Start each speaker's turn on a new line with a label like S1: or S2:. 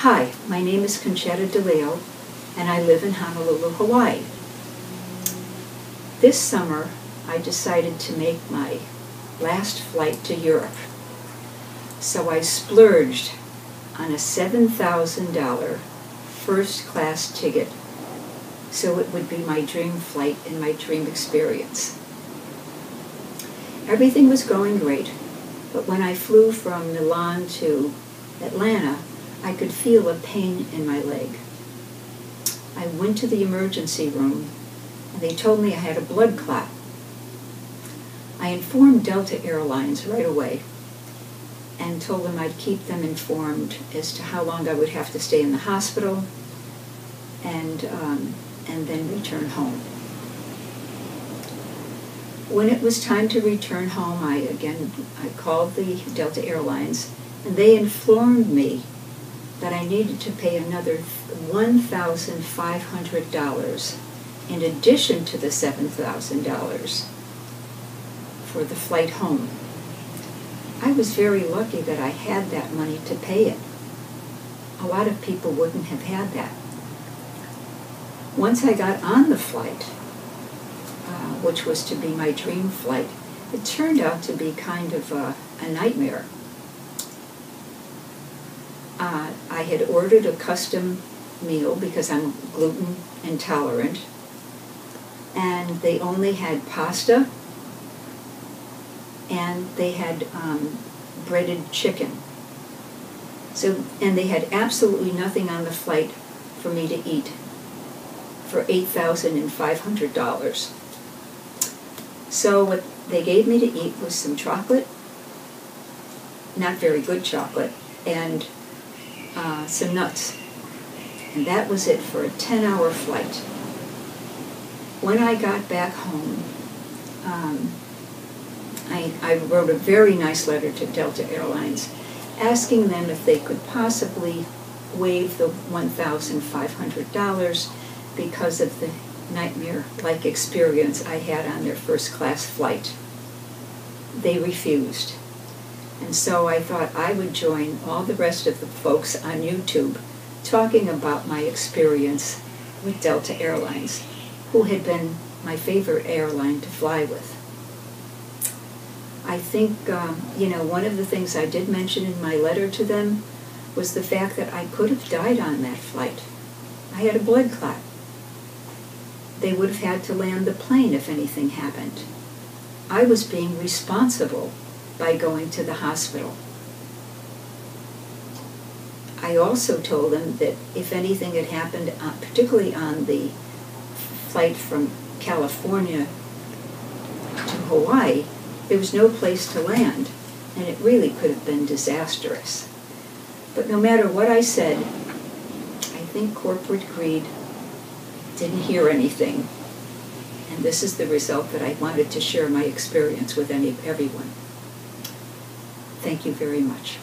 S1: Hi, my name is Conchetta DeLeo, and I live in Honolulu, Hawaii. This summer, I decided to make my last flight to Europe. So I splurged on a $7,000 first-class ticket so it would be my dream flight and my dream experience. Everything was going great, but when I flew from Milan to Atlanta, I could feel a pain in my leg. I went to the emergency room and they told me I had a blood clot. I informed Delta Airlines right away and told them I'd keep them informed as to how long I would have to stay in the hospital and then return home. When it was time to return home, I called the Delta Airlines and they informed me that I needed to pay another $1,500 in addition to the $7,000 for the flight home. I was very lucky that I had that money to pay it. A lot of people wouldn't have had that. Once I got on the flight, which was to be my dream flight, it turned out to be kind of a nightmare. I had ordered a custom meal because I'm gluten intolerant, and they only had pasta and they had breaded chicken. And they had absolutely nothing on the flight for me to eat for $8,500. So what they gave me to eat was some chocolate, not very good chocolate, and some nuts. And that was it for a 10-hour flight. When I got back home, I wrote a very nice letter to Delta Airlines asking them if they could possibly waive the $1,500 because of the nightmare-like experience I had on their first-class flight. They refused. And so I thought I would join all the rest of the folks on YouTube talking about my experience with Delta Airlines, who had been my favorite airline to fly with. I think, one of the things I did mention in my letter to them was the fact that I could have died on that flight. I had a blood clot. They would have had to land the plane if anything happened. I was being responsible by going to the hospital. I also told them that if anything had happened, particularly on the flight from California to Hawaii, there was no place to land, and it really could have been disastrous. But no matter what I said, I think corporate greed didn't hear anything, and this is the result that I wanted to share my experience with everyone. Thank you very much.